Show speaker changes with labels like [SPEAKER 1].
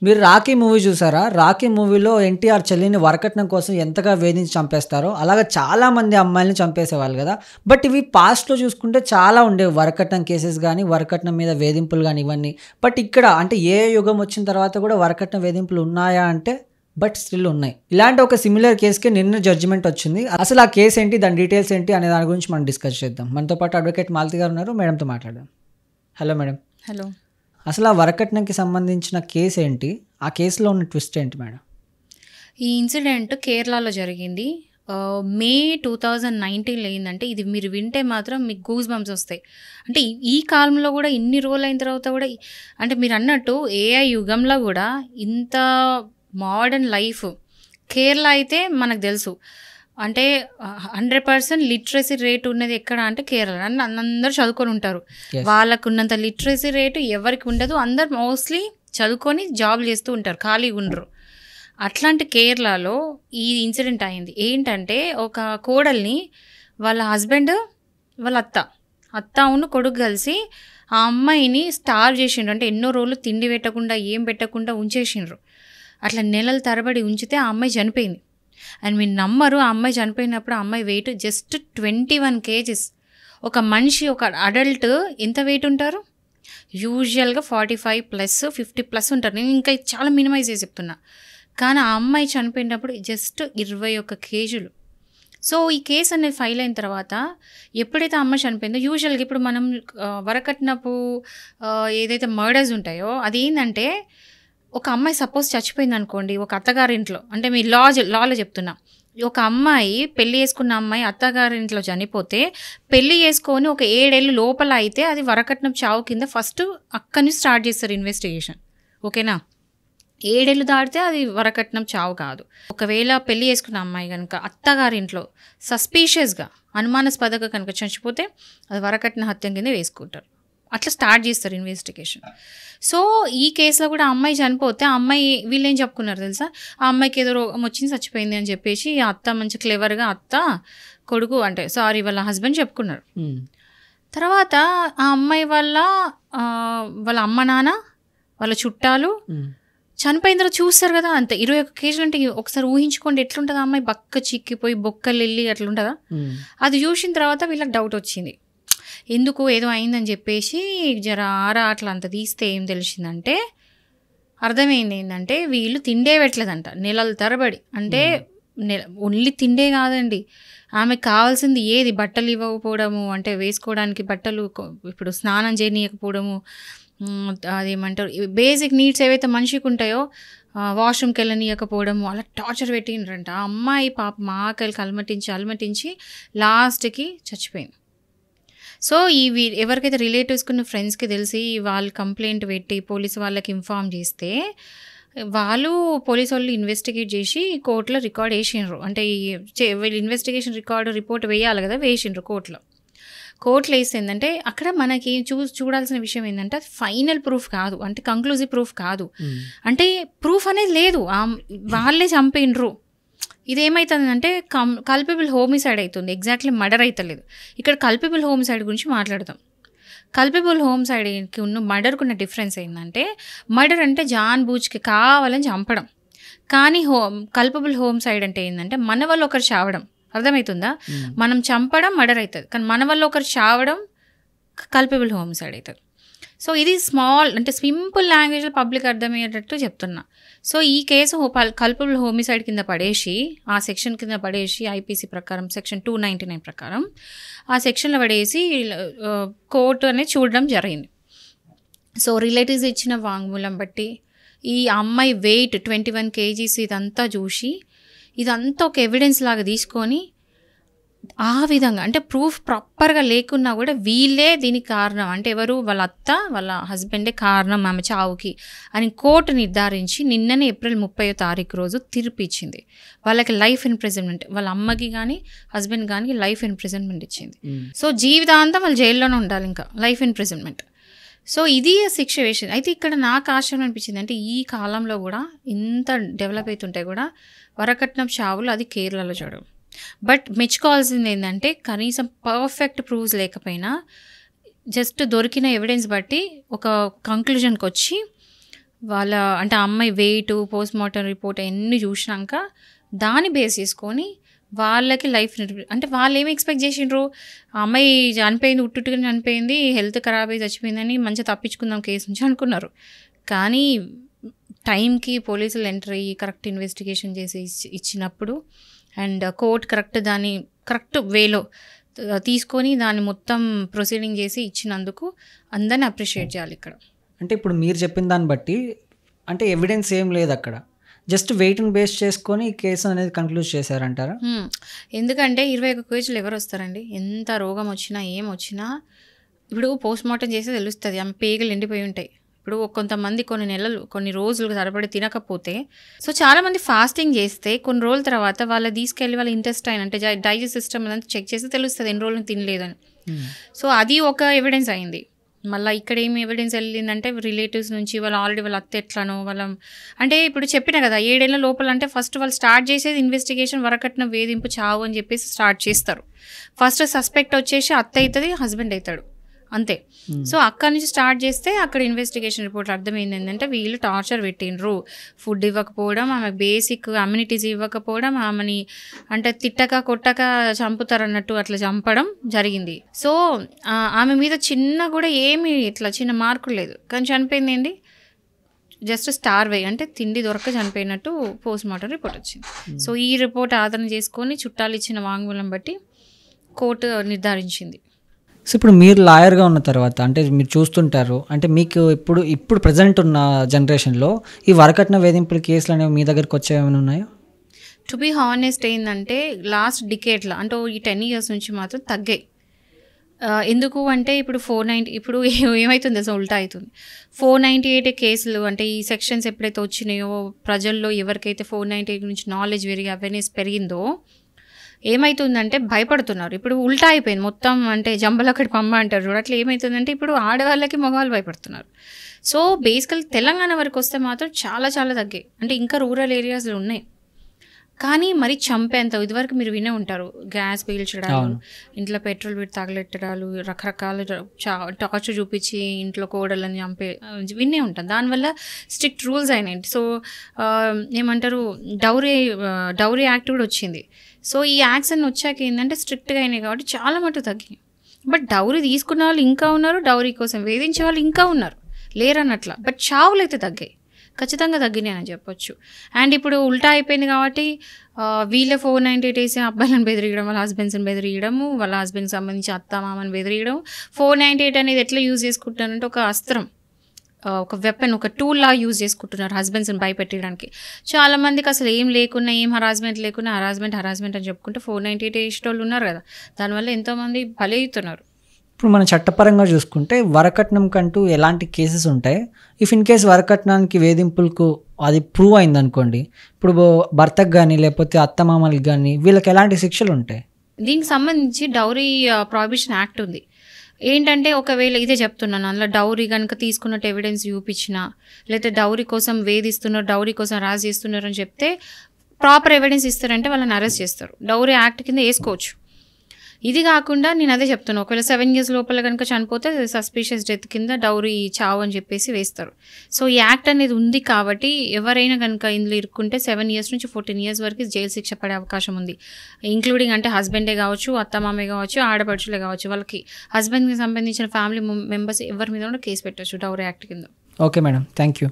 [SPEAKER 1] మీరు 'Rocky' movie చూసారా? 'Rocky' మూవీలో ఎన్టీఆర్ చెల్లిని వరకట్నం కోసం ఎంతగా వేధించి చంపేస్తారో, అలాగా చాలామంది అమ్మాయిల్ని చంపేసేవాళ్ళు గదా! బట్ ఇవి పాస్ట్‌లో చూసుకుంటే చాలా ఉండేవి. వరకట్నం కేసెస్ గానీ, వరకట్నం మీద వేధింపులు గానీ ఇవన్నీ. బట్ ఇక్కడ అంటే ఏ యుగం వచ్చిన తర్వాత కూడా వరకట్నం వేధింపులు ఉన్నాయా అంటే బట్ స్టిల్ ఉన్నాయి. ఇలాంటి ఒక సిమిలర్ కేస్‌కే నిన్న జడ్జిమెంట్ వచ్చింది. అసలు ఆ కేస్ ఏంటి? దాని డీటెయిల్స్ ఏంటి? అనే దాని గురించి మనం డిస్కస్ చేద్దాం. మనతో పాటు అడ్వకేట్ మాలతి గారు ఉన్నారు. మేడంతో మాట్లాడదాం. Hello madam.
[SPEAKER 2] హలో.
[SPEAKER 1] అసలు ఆ వరకట్నంకి సంబంధించిన కేసు ఏంటి? ఆ కేసులో ఉన్న ట్విస్ట్ ఏంటి మేడం?
[SPEAKER 2] ఈ ఇన్సిడెంట్ కేరళలో జరిగింది. మే 2019లో అయిందంటే ఇది మీరు వింటే మాత్రం మీకు గూస్ బంప్స్ వస్తాయి. అంటే ఈ కాలంలో కూడా ఇన్ని రోజులు అయిన తర్వాత కూడా అంటే మీరు అన్నట్టు ఏఐ యుగంలో కూడా ఇంత మోడర్న్ లైఫ్ కేరళ అయితే మనకు తెలుసు. అంటే 100% లిటరసీ రేట్ ఉన్నది ఎక్కడ అంటే కేరళ. అందరూ చదువుకొని ఉంటారు. వాళ్ళకు ఉన్నంత లిటరసీ రేటు ఎవరికి ఉండదు. అందరు మోస్ట్లీ చదువుకొని జాబ్ చేస్తూ ఉంటారు, ఖాళీగా ఉండరు. అట్లాంటి కేరళలో ఈ ఇన్సిడెంట్ అయింది. ఏంటంటే ఒక కోడల్ని వాళ్ళ హస్బెండ్ వాళ్ళ అత్తవును కొడుకు కలిసి ఆ అమ్మాయిని స్టార్వ్ చేసిండ్రు. అంటే ఎన్నో రోజులు తిండి పెట్టకుండా ఏం పెట్టకుండా ఉంచేసిండ్రు. అట్లా నెలల తరబడి ఉంచితే ఆ అమ్మాయి చనిపోయింది. అండ్ మీరు నమ్మరు, ఆ అమ్మాయి చనిపోయినప్పుడు ఆ అమ్మాయి వెయిట్ జస్ట్ 21 kgs. ఒక మనిషి ఒక అడల్ట్ ఎంత వెయిట్ ఉంటారు? యూజువల్గా 45+, 50+ ఉంటారు. నేను ఇంకా చాలా మినిమైజ్ చేసి చెప్తున్నా. కానీ ఆ అమ్మాయి చనిపోయినప్పుడు జస్ట్ 21 kg. సో ఈ కేసు అనేది ఫైల్ అయిన తర్వాత ఎప్పుడైతే ఆ అమ్మాయి చనిపోయిందో, యూజువల్గా ఇప్పుడు మనం వరకట్నపు ఏదైతే మర్డర్స్ ఉంటాయో అది ఏంటంటే ఒక అమ్మాయి సపోజ్ చచ్చిపోయింది అనుకోండి ఒక అత్తగారింట్లో, అంటే మీ లాలో చెప్తున్నా, ఒక అమ్మాయి పెళ్లి చేసుకున్న అమ్మాయి అత్తగారింట్లో చనిపోతే పెళ్లి చేసుకొని ఒక 7 ఏళ్ళు లోపల అయితే అది వరకట్నం చావు కింద ఫస్ట్ అక్కడి నుంచి స్టార్ట్ చేస్తారు ఇన్వెస్టిగేషన్. ఓకేనా? 7 ఏళ్ళు దాటితే అది వరకట్నం చావు కాదు. ఒకవేళ పెళ్లి చేసుకున్న అమ్మాయి కనుక అత్తగారింట్లో సస్పీషియస్గా అనుమానాస్పదంగా కనుక చచ్చిపోతే అది వరకట్న హత్య కింద వేసుకుంటారు. అట్లా స్టార్ట్ చేస్తారు ఇన్వెస్టిగేషన్. సో ఈ కేసులో కూడా ఆ అమ్మాయి చనిపోతే ఆ అమ్మాయి వీళ్ళు ఏం చెప్పుకున్నారు తెలుసా? ఆ అమ్మాయికి ఏదో రోగం వచ్చింది చచ్చిపోయింది అని చెప్పేసి ఆ అత్త మంచి క్లెవర్గా అత్త కొడుకు అంటే సారీ వాళ్ళ హస్బెండ్ చెప్పుకున్నారు. తర్వాత ఆ అమ్మాయి వాళ్ళ అమ్మ నాన్న వాళ్ళ చుట్టాలు చనిపోయిన తర్వాత చూస్తారు కదా, అంతే 21 kg అంటే ఒకసారి ఊహించుకోండి ఎట్లుంటుంది. ఆ అమ్మాయి బక్క చిక్కిపోయి బొక్కలు వెళ్ళి అట్లుంటుందా? అది చూసిన తర్వాత వీళ్ళకి డౌట్ వచ్చింది. ఎందుకు ఏదో అయిందని చెప్పేసి ఆరా అట్లా అంత తీస్తే ఏం తెలిసిందంటే అర్థమైంది ఏంటంటే వీళ్ళు తిండే పెట్టలేదంట నెలల తరబడి. అంటే ఓన్లీ తిండే కాదండి, ఆమెకు కావాల్సింది ఏది బట్టలు ఇవ్వకపోవడము, అంటే వేసుకోవడానికి బట్టలు ఇప్పుడు స్నానం చేయనీయకపోవడము, అదేమంటారు బేసిక్ నీడ్స్ ఏవైతే మనిషికి ఉంటాయో వాష్రూమ్కి వెళ్ళనీయకపోవడము, అలా టార్చర్ పెట్టిండ్రంట. ఆ అమ్మాయి పాప ఆకలి అలమటించి లాస్ట్కి చచ్చిపోయింది. సో ఇవి ఎవరికైతే రిలేటివ్స్కున్న ఫ్రెండ్స్కి తెలిసి వాళ్ళు కంప్లైంట్ పెట్టి పోలీసు వాళ్ళకి ఇన్ఫార్మ్ చేస్తే పోలీసు వాళ్ళు ఇన్వెస్టిగేట్ చేసి కోర్టులో రికార్డ్ వేసిండ్రు. అంటే వీళ్ళు ఇన్వెస్టిగేషన్ రిపోర్ట్ వేయాలి కదా, వేసిండ్రు కోర్టులో వేస్తే ఏంటంటే అక్కడ మనకి చూడాల్సిన విషయం ఏంటంటే అది ఫైనల్ ప్రూఫ్ కాదు, అంటే కంక్లూజివ్ ప్రూఫ్ కాదు. అంటే ప్రూఫ్ అనేది లేదు, వాళ్ళే చంపిండ్రు. ఇదేమవుతుందంటే కల్పబుల్ హోమిసైడ్ అవుతుంది, ఎగ్జాక్ట్లీ మర్డర్ అవుతలేదు. ఇక్కడ కల్పబుల్ హోమిసైడ్ గురించి మాట్లాడదాం. కల్పబుల్ హోమిసైడ్కి ఉన్న మర్డర్కి ఉన్న డిఫరెన్స్ ఏంటంటే మర్డర్ అంటే జాన్ బూజ్కి కావాలని చంపడం, కానీ కల్పబుల్ హోమిసైడ్ అంటే ఏంటంటే మన వల్ల ఒకరు చావడం. అర్థమవుతుందా? మనం చంపడం మర్డర్ అవుతుంది, కానీ మన వల్ల ఒకరు చావడం కల్పబుల్ హోమిసైడ్ అవుతుంది. సో ఇది స్మాల్ అంటే సింపుల్ లాంగ్వేజ్లో పబ్లిక్ అర్థమయ్యేటట్టు చెప్తున్నా. సో ఈ కేసు కల్పబుల్ హోమిసైడ్ కింద పడేసి ఆ సెక్షన్ కింద పడేసి ఐపీసీ ప్రకారం సెక్షన్ 299 ప్రకారం ఆ సెక్షన్లో పడేసి కోర్టు అనేది చూడడం జరిగింది. సో రిలేటివ్స్ ఇచ్చిన వాంగ్మూలం బట్టి ఈ అమ్మాయి వెయిట్ 21 kgs ఇదంతా చూసి ఇదంతా ఒక ఎవిడెన్స్ లాగా తీసుకొని ఆ విధంగా అంటే ప్రూఫ్ ప్రాపర్గా లేకున్నా కూడా వీళ్ళే దీనికి కారణం, అంటే ఎవరు వాళ్ళ అత్త వాళ్ళ హస్బెండే కారణం ఆమె చావుకి అని కోర్టు నిర్ధారించి నిన్ననే ఏప్రిల్ 30వ తారీఖు రోజు తీర్పు ఇచ్చింది. వాళ్ళకి లైఫ్ ఇంప్రిజన్మెంట్, వాళ్ళ అమ్మకి కానీ హస్బెండ్ కానీ లైఫ్ ఇంప్రిజన్మెంట్ ఇచ్చింది. సో జీవితాంతం వాళ్ళు జైల్లోనే ఉండాలి, ఇంకా లైఫ్ ఇంప్రిజన్మెంట్. సో ఇది శిక్ష వేసింది. అయితే ఇక్కడ నాకు ఆశ్చర్యం అనిపించింది, అంటే ఈ కాలంలో కూడా ఇంత డెవలప్ అవుతుంటే కూడా వరకట్నం చావులు అది కేరళలో చూడడం. బట్ మెచ్చుకోవాల్సింది ఏంటంటే కనీసం పర్ఫెక్ట్ ప్రూఫ్స్ లేకపోయినా జస్ట్ దొరికిన ఎవిడెన్స్ బట్టి ఒక కంక్లూజన్కి వచ్చి వాళ్ళ అంటే ఆ అమ్మాయి వెయిట్, పోస్ట్ మార్టం రిపోర్ట్ అన్నీ చూసినాక దాన్ని బేస్ చేసుకొని వాళ్ళకి లైఫ్ అంటే వాళ్ళు ఏమి ఎక్స్పెక్ట్ చేసిండ్రు, ఆ అమ్మాయి చనిపోయింది, ఉట్టుట్టుగా చనిపోయింది, హెల్త్ ఖరాబ్ అయ్యి చచ్చిపోయిందని మంచిగా తప్పించుకుందాం కేసు నుంచి అనుకున్నారు. కానీ టైంకి పోలీసులు ఎంటర్ అయ్యి కరెక్ట్ ఇన్వెస్టిగేషన్ చేసి ఇచ్చినప్పుడు అండ్ కోర్ట్ కరెక్ట్ దాన్ని కరెక్ట్ వేలో తీసుకొని దాన్ని మొత్తం ప్రొసీడింగ్ చేసి ఇచ్చినందుకు అందరిని అప్రిషియేట్ చేయాలి ఇక్కడ.
[SPEAKER 1] అంటే ఇప్పుడు మీరు చెప్పిన దాన్ని బట్టి అంటే ఎవిడెన్స్ ఏం లేదు అక్కడ, జస్ట్ వెయిట్ని బేస్ చేసుకొని ఈ కేసు అనేది కంక్లూడ్ చేశారంటారా?
[SPEAKER 2] ఎందుకంటే 21 కేసులు ఎవరు వస్తారండి? ఎంత రోగం వచ్చినా ఏం వచ్చినా ఇప్పుడు పోస్ట్ మార్టం చేస్తే తెలుస్తుంది, ఆమె పేగులు ఎండిపోయి ఉంటాయి. ఇప్పుడు కొంతమంది కొన్ని నెలలు కొన్ని రోజులు తరబడి తినకపోతే, సో చాలామంది ఫాస్టింగ్ చేస్తే కొన్ని రోజుల తర్వాత వాళ్ళు తీసుకెళ్ళి వాళ్ళ ఇంటెస్టైన్ అంటే డైజెస్ట్ సిస్టమ్ అంతా చెక్ చేస్తే తెలుస్తుంది ఎన్ని రోజులు తినలేదని. సో అది ఒక ఎవిడెన్స్ అయింది. మళ్ళీ ఇక్కడ ఏమి ఎవిడెన్స్ వెళ్ళిందంటే రిలేటివ్స్ నుంచి వాళ్ళు ఆల్రెడీ వాళ్ళ అత్త ఎట్లనో వాళ్ళ అంటే ఇప్పుడు చెప్పిన కదా 7 ఏళ్ళ లోపల అంటే ఫస్ట్ వాళ్ళు స్టార్ట్ చేసేది ఇన్వెస్టిగేషన్ వరకట్న వేధింపు చావు అని చెప్పేసి స్టార్ట్ చేస్తారు. ఫస్ట్ సస్పెక్ట్ వచ్చేసి అత్త అవుతుంది, హస్బెండ్ అవుతాడు అంతే. సో అక్కడ నుంచి స్టార్ట్ చేస్తే అక్కడ ఇన్వెస్టిగేషన్ రిపోర్ట్ అర్థమైంది ఏంటంటే వీళ్ళు టార్చర్ పెట్టిండ్రు, ఫుడ్ ఇవ్వకపోవడం, ఆమెకు బేసిక్ అమ్యూనిటీస్ ఇవ్వకపోవడం, ఆమెని అంటే తిట్టక కొట్టక చంపుతారు అన్నట్టు అట్లా చంపడం జరిగింది. సో ఆమె మీద చిన్న కూడా ఏమి ఇట్లా చిన్న మార్కులు లేదు, కానీ చనిపోయింది ఏంటి జస్ట్ స్టార్వే అంటే తిండి దొరక చనిపోయినట్టు పోస్ట్ మార్టం రిపోర్ట్ వచ్చింది. సో ఈ రిపోర్ట్ ఆధారం చేసుకొని చుట్టాలు ఇచ్చిన వాంగ్మూలం బట్టి కోర్టు నిర్ధారించింది.
[SPEAKER 1] సో ఇప్పుడు మీరు లాయర్గా ఉన్న తర్వాత అంటే మీరు చూస్తుంటారు, అంటే మీకు ఇప్పుడు ప్రజెంట్ ఉన్న జనరేషన్లో ఈ వరకట్న వేధింపుల కేసులు అనేవి మీ దగ్గరికి వచ్చేవేమైనా ఉన్నాయో?
[SPEAKER 2] టు బీ హానెస్ట్ ఏంటంటే లాస్ట్ డికేట్లో అంటే ఈ 10 years నుంచి మాత్రం తగ్గాయి. ఎందుకు అంటే ఇప్పుడు 490 ఇప్పుడు ఏమవుతుంది అసలు ఉల్టా అవుతుంది. 498 కేసులు అంటే ఈ సెక్షన్స్ ఎప్పుడైతే వచ్చినాయో ప్రజల్లో ఎవరికైతే 498 గురించి నాలెడ్జ్ పెరిగి అవేర్నెస్ పెరిగిందో ఏమవుతుందంటే భయపడుతున్నారు. ఇప్పుడు ఉల్టా అయిపోయింది మొత్తం, అంటే జంబలక్కడి పమ్మ అంటారు చూడ, అట్లా ఏమవుతుందంటే ఇప్పుడు ఆడవాళ్ళకి మగవాళ్ళు భయపడుతున్నారు. సో బేసికల్ తెలంగాణ వరకు వస్తే మాత్రం చాలా చాలా తగ్గాయి. అంటే ఇంకా రూరల్ ఏరియాస్లో ఉన్నాయి కానీ మరి చంపేంత. ఇదివరకు మీరు వినే ఉంటారు గ్యాస్ పీల్చడాలు, ఇంట్లో పెట్రోల్ పెట్టి తగలెట్టడాలు, రకరకాల టార్చర్ చూపించి ఇంట్లో కోడలని చంపే వినే ఉంటాం. దానివల్ల స్ట్రిక్ట్ రూల్స్ అయినాయి. సో ఏమంటారు డౌరీ యాక్ట్ కూడా వచ్చింది. సో ఈ యాక్ట్స్ అన్ని వచ్చాక ఏంటంటే స్ట్రిక్ట్గా అయినాయి కాబట్టి చాలా మటుకు తగ్గినాయి. బట్ డౌరీ తీసుకున్న వాళ్ళు ఇంకా ఉన్నారు, డౌరీ కోసం వేధించే వాళ్ళు ఇంకా ఉన్నారు, లేరన్నట్ల. బట్ చావులు అయితే తగ్గాయి, ఖచ్చితంగా తగ్గినాయి అని చెప్పొచ్చు. అండ్ ఇప్పుడు ఉల్టా అయిపోయింది కాబట్టి వీళ్ళే 498 వేసి అబ్బాయిలను బెదిరియడం, వాళ్ళ హస్బెండ్స్ని బెదిరియడము, వాళ్ళ హస్బెండ్కి సంబంధించి అత్త మామని బెదిరియడం. 498 అనేది ఎట్లా యూజ్ చేసుకుంటారంటే ఒక అస్త్రం, ఒక వెపన్, ఒక టూల్ లా యూజ్ చేసుకుంటున్నారు హస్బెండ్స్ని భయపెట్టడానికి. చాలామందికి అసలు ఏం లేకున్నా, ఏం హరాస్మెంట్ లేకున్నా హరాస్మెంట్ అని చెప్పుకుంటే 498 వేసేటోళ్ళు ఉన్నారు కదా, దానివల్ల ఎంతోమంది బలవుతున్నారు.
[SPEAKER 1] ఇప్పుడు మన చట్టపరంగా చూసుకుంటే వరకట్నం కంటూ ఎలాంటి కేసెస్ ఉంటాయి? ఇఫ్ ఇన్ కేస్ వరకట్నానికి వేధింపులకు అది ప్రూవ్ అయింది అనుకోండి, ఇప్పుడు భర్తకు కానీ లేకపోతే అత్తమామలకు కానీ వీళ్ళకి ఎలాంటి శిక్షలు ఉంటాయి?
[SPEAKER 2] దీనికి సంబంధించి డౌరీ ప్రాహిబిషన్ యాక్ట్ ఉంది. ఏంటంటే ఒకవేళ ఇదే చెప్తున్నాను, అందులో డౌరీ కనుక తీసుకున్నట్టు ఎవిడెన్స్ చూపించినా, లేకపోతే డౌరీ కోసం వేధిస్తున్నారు, డౌరీ కోసం రాజ్ చేస్తున్నారు అని చెప్తే ప్రాపర్ ఎవిడెన్స్ ఇస్తారంటే వాళ్ళని అరెస్ట్ చేస్తారు, డౌరీ యాక్ట్ కింద వేసుకోవచ్చు. ఇది కాకుండా నేను అదే చెప్తాను, ఒకవేళ 7 years లోపల కనుక చనిపోతే సస్పీషియస్ డెత్ కింద డౌరీ చావు అని చెప్పేసి వేస్తారు. సో ఈ యాక్ట్ అనేది ఉంది కాబట్టి ఎవరైనా కనుక ఇందులో ఇరుక్కుంటే 7 years నుంచి 14 years వరకు జైలు శిక్ష పడే అవకాశం ఉంది. ఇంక్లూడింగ్ అంటే హస్బెండే కావచ్చు, అత్తమామే కావచ్చు, ఆడపడుచులే కావచ్చు, వాళ్ళకి హస్బెండ్కి సంబంధించిన ఫ్యామిలీ మెంబర్స్ ఎవరి మీద కూడా కేసు పెట్టచ్చు డౌరీ యాక్ట్ కింద.
[SPEAKER 1] Okay madam, thank you.